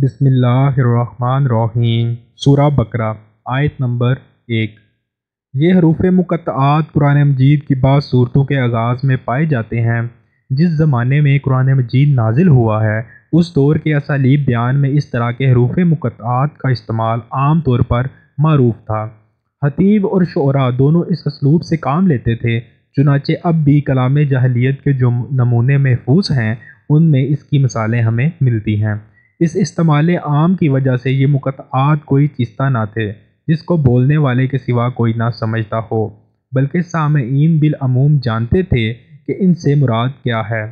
بسم اللہ الرحمن الرحیم۔ سورہ بقرہ آیت نمبر 1۔ یہ حروف مقطعات قرآن مجید کی بعض صورتوں کے آغاز میں پائے جاتے ہیں۔ جس زمانے میں قرآن مجید نازل ہوا ہے اس دور کے اسالیب بیان میں اس طرح کے حروف مقطعات کا استعمال عام طور پر معروف تھا۔ خطیب اور شعراء دونوں اس اسلوب سے کام لیتے تھے، چنانچہ اب بھی کلام جاہلیت کے جو نمونے محفوظ ہیں ان میں اس کی مثالیں ہمیں ملتی ہیں۔ اس استعمال عام کی وجہ سے یہ مقطعات کوئی چیستہ نہ تھے جس کو بولنے والے کے سوا کوئی نہ سمجھتا ہو، بلکہ سامعین بالعموم جانتے تھے کہ ان سے مراد کیا ہے۔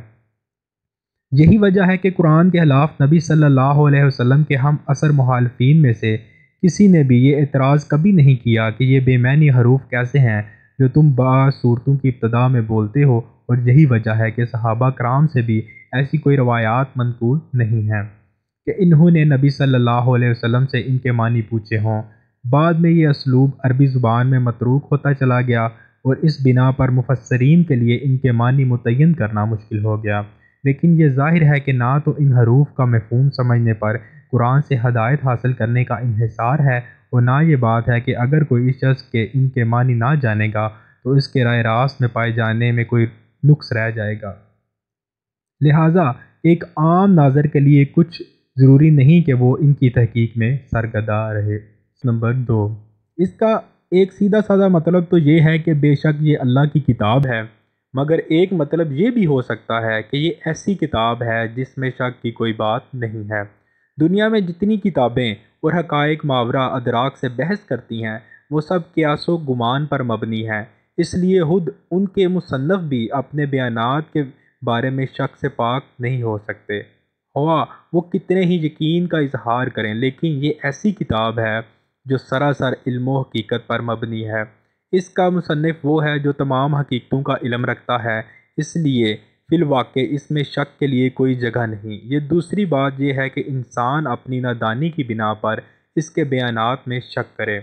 یہی وجہ ہے کہ قرآن کے خلاف نبی صلی اللہ علیہ وسلم کے ہم عصر مخالفین میں سے کسی نے بھی یہ اعتراض کبھی نہیں کیا کہ یہ بے معنی حروف کیسے ہیں جو تم بعض صورتوں کی ابتدا میں بولتے ہو، اور یہی وجہ ہے کہ صحابہ کرام سے بھی ایسی کوئی روایات منقول نہیں ہیں کہ انہوں نے نبی صلی اللہ علیہ وسلم سے ان کے معنی پوچھے ہوں۔ بعد میں یہ اسلوب عربی زبان میں متروک ہوتا چلا گیا اور اس بنا پر مفسرین کے لیے ان کے معنی متعین کرنا مشکل ہو گیا، لیکن یہ ظاہر ہے کہ نہ تو ان حروف کا مفہوم سمجھنے پر قرآن سے ہدایت حاصل کرنے کا انحصار ہے، اور نہ یہ بات ہے کہ اگر کوئی اس شخص کے ان کے معنی نہ جانے گا تو اس کے راہ راست میں پائے جانے میں کوئی نقص رہ جائے گا۔ لہٰذا ایک عام ناظر کے لیے کچھ ضروری نہیں کہ وہ ان کی تحقیق میں سرگردہ رہے۔ نمبر 2، اس کا ایک سیدھا سادہ مطلب تو یہ ہے کہ بے شک یہ اللہ کی کتاب ہے، مگر ایک مطلب یہ بھی ہو سکتا ہے کہ یہ ایسی کتاب ہے جس میں شک کی کوئی بات نہیں ہے۔ دنیا میں جتنی کتابیں اور حقائق ماورا ادراک سے بحث کرتی ہیں وہ سب قیاس و گمان پر مبنی ہیں، اس لیے خود ان کے مصنف بھی اپنے بیانات کے بارے میں شک سے پاک نہیں ہو سکتے، ہوا وہ کتنے ہی یقین کا اظہار کریں۔ لیکن یہ ایسی کتاب ہے جو سراسر علم و حقیقت پر مبنی ہے۔ اس کا مصنف وہ ہے جو تمام حقیقتوں کا علم رکھتا ہے، اس لیے فی الواقع اس میں شک کے لیے کوئی جگہ نہیں۔ یہ دوسری بات یہ ہے کہ انسان اپنی نادانی کی بنا پر اس کے بیانات میں شک کرے۔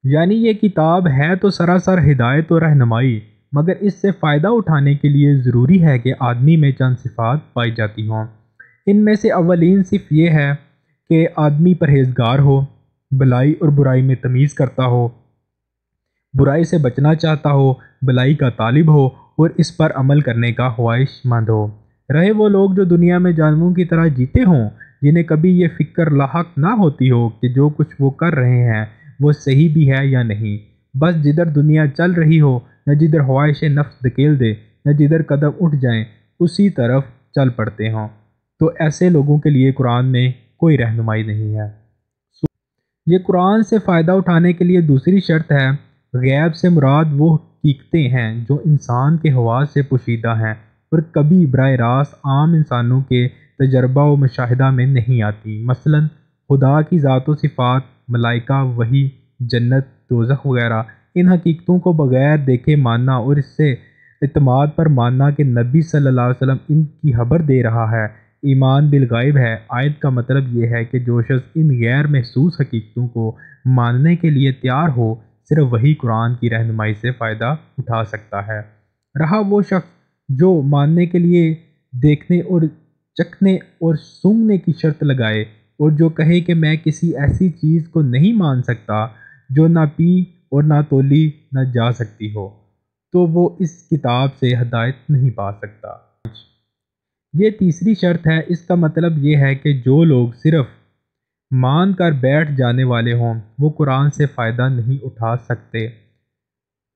یعنی یہ کتاب ہے تو سراسر ہدایت و رہنمائی، مگر اس سے فائدہ اٹھانے کے لیے ضروری ہے کہ آدمی میں چند صفات پائی جاتی ہوں۔ ان میں سے اولین صفت یہ ہے کہ آدمی پرہیزگار ہو، بھلائی اور برائی میں تمیز کرتا ہو، برائی سے بچنا چاہتا ہو، بھلائی کا طالب ہو اور اس پر عمل کرنے کا خواہش مند ہو۔ رہے وہ لوگ جو دنیا میں جانوروں کی طرح جیتے ہوں، جنہیں کبھی یہ فکر لاحق نہ ہوتی ہو کہ جو کچھ وہ کر رہے ہیں وہ صحیح بھی ہے یا نہیں، بس جدھر دنیا چل رہی ہو یا جدھر خواہش نفس دھکیل دے یا جدھر قدم اٹھ جائیں اسی طرف چل پڑتے ہوں، تو ایسے لوگوں کے لیے قرآن میں کوئی رہنمائی نہیں ہے۔ یہ قرآن سے فائدہ اٹھانے کے لیے دوسری شرط ہے۔ غیب سے مراد وہ حقیقتیں ہیں جو انسان کے حواس سے پوشیدہ ہیں اور کبھی براہ راست عام انسانوں کے تجربہ و مشاہدہ میں نہیں آتی، مثلا خدا کی ذات و صفات، ملائکہ، وحی، جنت، دوزخ وغیرہ۔ ان حقیقتوں کو بغیر دیکھے ماننا اور اس سے اعتماد پر ماننا کہ نبی صلی اللہ علیہ وسلم ان کی خبر دے رہا ہے، ایمان بالغیب ہے۔ آیت کا مطلب یہ ہے کہ جو شخص ان غیر محسوس حقیقتوں کو ماننے کے لیے تیار ہو صرف وہی قرآن کی رہنمائی سے فائدہ اٹھا سکتا ہے۔ رہا وہ شخص جو ماننے کے لیے دیکھنے اور چکھنے اور سونگھنے کی شرط لگائے اور جو کہے کہ میں کسی ایسی چیز کو نہیں مان سکتا جو نہ پی اور نہ تولی نہ جا سکتی ہو، تو وہ اس کتاب سے ہدایت نہیں پا سکتا۔ یہ تیسری شرط ہے۔ اس کا مطلب یہ ہے کہ جو لوگ صرف مان کر بیٹھ جانے والے ہوں وہ قرآن سے فائدہ نہیں اٹھا سکتے۔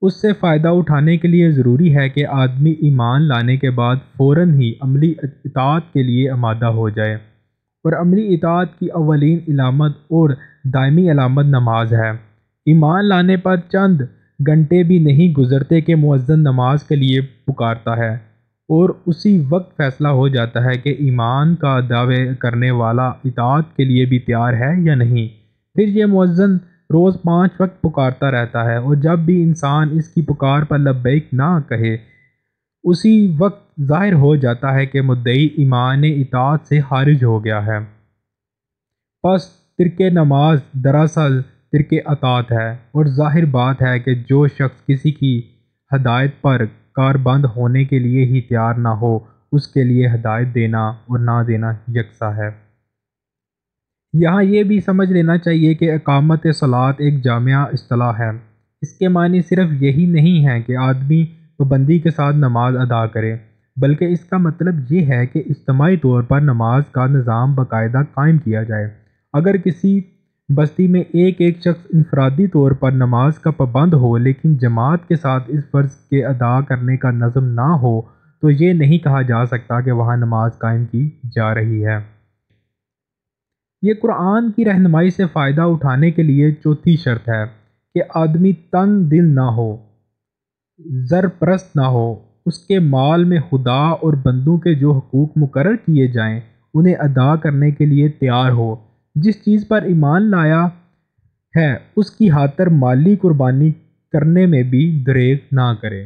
اس سے فائدہ اٹھانے کے لیے ضروری ہے کہ آدمی ایمان لانے کے بعد فوراً ہی عملی اطاعت کے لیے آمادہ ہو جائے، اور عملی اطاعت کی اولین علامت اور دائمی علامت نماز ہے۔ ایمان لانے پر چند گھنٹے بھی نہیں گزرتے کہ مؤذن نماز کے لیے پکارتا ہے اور اسی وقت فیصلہ ہو جاتا ہے کہ ایمان کا دعوے کرنے والا اطاعت کے لیے بھی تیار ہے یا نہیں۔ پھر یہ مؤذن روز 5 وقت پکارتا رہتا ہے، اور جب بھی انسان اس کی پکار پر لبیک نہ کہے اسی وقت ظاہر ہو جاتا ہے کہ مدعی ایمان اطاعت سے خارج ہو گیا ہے۔ پس ترک نماز دراصل ترک اطاعت ہے، اور ظاہر بات ہے کہ جو شخص کسی کی ہدایت پر کاربند ہونے کے لیے ہی تیار نہ ہو اس کے لیے ہدایت دینا اور نہ دینا یکساں ہے۔ یہاں یہ بھی سمجھ لینا چاہیے کہ اقامت صلاۃ ایک جامعہ اصطلاح ہے۔ اس کے معنی صرف یہی نہیں ہے کہ آدمی پابندی کے ساتھ نماز ادا کرے، بلکہ اس کا مطلب یہ ہے کہ اجتماعی طور پر نماز کا نظام باقاعدہ قائم کیا جائے۔ اگر کسی بستی میں ایک شخص انفرادی طور پر نماز کا پابند ہو لیکن جماعت کے ساتھ اس فرض کے ادا کرنے کا نظم نہ ہو، تو یہ نہیں کہا جا سکتا کہ وہاں نماز قائم کی جا رہی ہے۔ یہ قرآن کی رہنمائی سے فائدہ اٹھانے کے لیے چوتھی شرط ہے کہ آدمی تنگ دل نہ ہو، زر پرست نہ ہو، اس کے مال میں خدا اور بندوں کے جو حقوق مقرر کیے جائیں انہیں ادا کرنے کے لیے تیار ہو، جس چیز پر ایمان لایا ہے اس کی خاطر مالی قربانی کرنے میں بھی دریغ نہ کرے۔